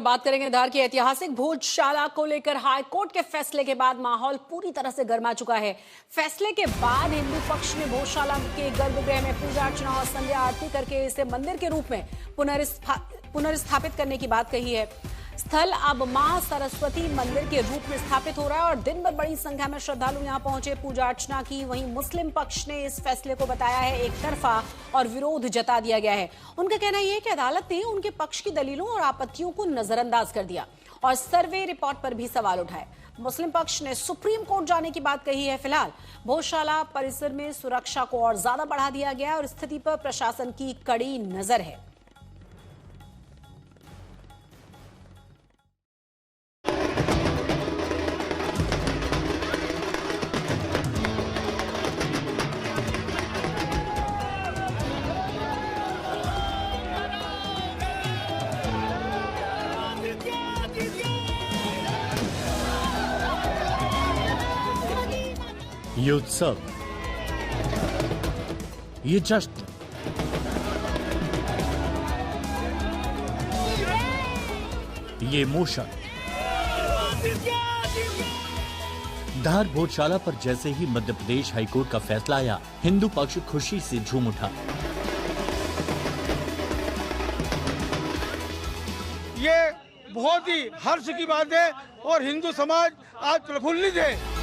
बात करेंगे धार की ऐतिहासिक भोजशाला को लेकर हाईकोर्ट के फैसले के बाद माहौल पूरी तरह से गर्मा चुका है। फैसले के बाद हिंदू पक्ष ने भोजशाला के गर्भगृह में पूजा अर्चना और संध्या आरती करके इसे मंदिर के रूप में पुनर्स्थापित करने की बात कही है। स्थल अब मां सरस्वती मंदिर के रूप में स्थापित हो रहा है और दिन भर बड़ी संख्या में श्रद्धालु यहां पहुंचे, पूजा अर्चना की। वहीं मुस्लिम पक्ष ने इस फैसले को बताया है एक तरफा और विरोध जता दिया गया है। उनका कहना यह है कि अदालत ने उनके पक्ष की दलीलों और आपत्तियों को नजरअंदाज कर दिया और सर्वे रिपोर्ट पर भी सवाल उठाए। मुस्लिम पक्ष ने सुप्रीम कोर्ट जाने की बात कही है। फिलहाल भोजशाला परिसर में सुरक्षा को और ज्यादा बढ़ा दिया गया है और स्थिति पर प्रशासन की कड़ी नजर है। ये उत्सव, ये जश्न, ये इमोशन, धार भोजशाला पर जैसे ही मध्य प्रदेश हाईकोर्ट का फैसला आया, हिंदू पक्ष खुशी से झूम उठा। ये बहुत ही हर्ष की बात है और हिंदू समाज आज प्रफुल्लित है।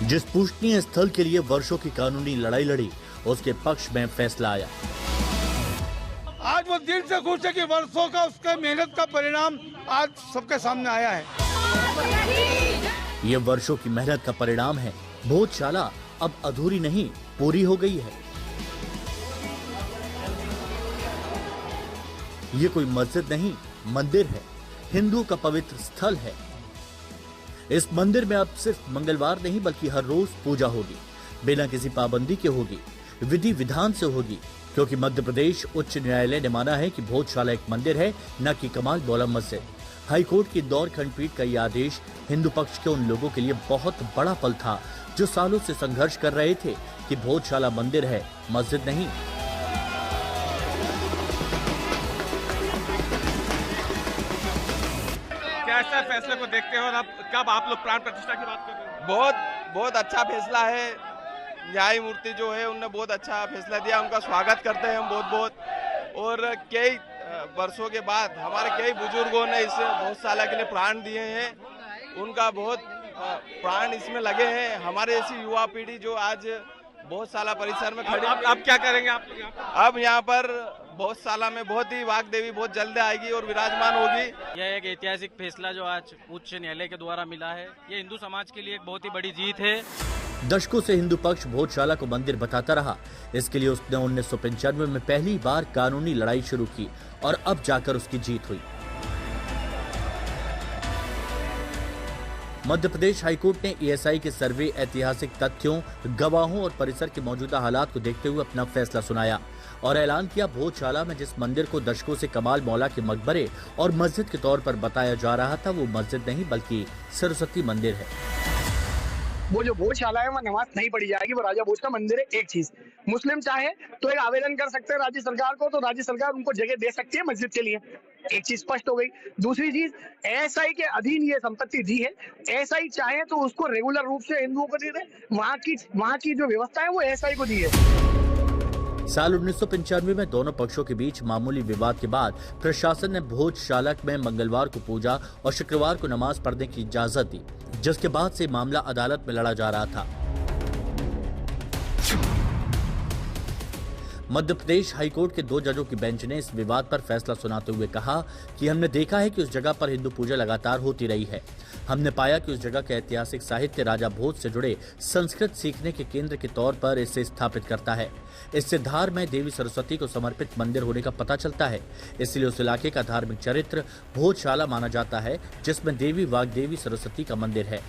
जिस पूजनीय स्थल के लिए वर्षों की कानूनी लड़ाई लड़ी, उसके पक्ष में फैसला आया। आज वो दिल से खुश है कि वर्षों का उसका मेहनत का परिणाम आज सबके सामने आया है। ये वर्षों की मेहनत का परिणाम है। भोजशाला अब अधूरी नहीं, पूरी हो गई है। ये कोई मस्जिद नहीं, मंदिर है, हिंदुओं का पवित्र स्थल है। इस मंदिर में अब सिर्फ मंगलवार नहीं बल्कि हर रोज पूजा होगी, बिना किसी पाबंदी के होगी, विधि विधान से होगी, क्योंकि मध्य प्रदेश उच्च न्यायालय ने माना है कि भोजशाला एक मंदिर है, न कि कमाल मौला मस्जिद। हाईकोर्ट की दौर खंडपीठ का यह आदेश हिंदू पक्ष के उन लोगों के लिए बहुत बड़ा पल था जो सालों से संघर्ष कर रहे थे कि भोजशाला मंदिर है, मस्जिद नहीं। कैसा फैसले को देखते हो और अब कब आप लोग प्राण प्रतिष्ठा की बात कर रहे हो? बहुत अच्छा फैसला है। न्यायमूर्ति जो है उन्होंने बहुत अच्छा फैसला दिया, उनका स्वागत करते हैं हम बहुत। और कई वर्षों के बाद हमारे कई बुजुर्गों ने इस भोजशाला के लिए प्राण दिए हैं, उनका बहुत प्राण इसमें लगे हैं। हमारे ऐसी युवा पीढ़ी जो आज भोजशाला परिसर में खड़ी। अब क्या करेंगे आप? अब यहाँ पर भोजशाला में बहुत ही वाग देवी बहुत जल्द आएगी और विराजमान होगी। यह एक ऐतिहासिक फैसला जो आज उच्च न्यायालय के द्वारा मिला है, ये हिंदू समाज के लिए एक बहुत ही बड़ी जीत है। दशकों से हिंदू पक्ष भोजशाला को मंदिर बताता रहा। इसके लिए उसने 1995 में पहली बार कानूनी लड़ाई शुरू की और अब जाकर उसकी जीत हुई। मध्य प्रदेश हाईकोर्ट ने ईएसआई के सर्वे, ऐतिहासिक तथ्यों, गवाहों और परिसर के मौजूदा हालात को देखते हुए अपना फैसला सुनाया और ऐलान किया, भोजशाला में जिस मंदिर को दशकों से कमाल मौला के मकबरे और मस्जिद के तौर पर बताया जा रहा था, वो मस्जिद नहीं बल्कि सरस्वती मंदिर है। वो जो भोजशाला है वहाँ नमाज नहीं पढ़ी जाएगी, वो राजा भोज का मंदिर है। एक चीज, मुस्लिम चाहे तो एक आवेदन कर सकते हैं राज्य सरकार को, तो राज्य सरकार उनको जगह दे सकती है मस्जिद के लिए। एक चीज स्पष्ट हो गई। दूसरी चीज, एएसआई के अधीन ये संपत्ति दी है, एएसआई चाहे तो उसको रेगुलर रूप से हिंदुओं को दे दे। वहाँ की जो व्यवस्था है वो एएसआई को दी है। साल 1995 में दोनों पक्षों के बीच मामूली विवाद के बाद प्रशासन ने भोजशाला में मंगलवार को पूजा और शुक्रवार को नमाज पढ़ने की इजाजत दी, जिसके बाद से मामला अदालत में लड़ा जा रहा था। मध्य प्रदेश हाईकोर्ट के 2 जजों की बेंच ने इस विवाद पर फैसला सुनाते हुए कहा कि हमने देखा है कि उस जगह पर हिंदू पूजा लगातार होती रही है। हमने पाया कि उस जगह का ऐतिहासिक साहित्य राजा भोज से जुड़े संस्कृत सीखने के केंद्र के तौर पर इसे स्थापित करता है। इससे धार में देवी सरस्वती को समर्पित मंदिर होने का पता चलता है। इसलिए उस इलाके का धार्मिक चरित्र भोजशाला माना जाता है, जिसमें देवी वाग्देवी सरस्वती का मंदिर है।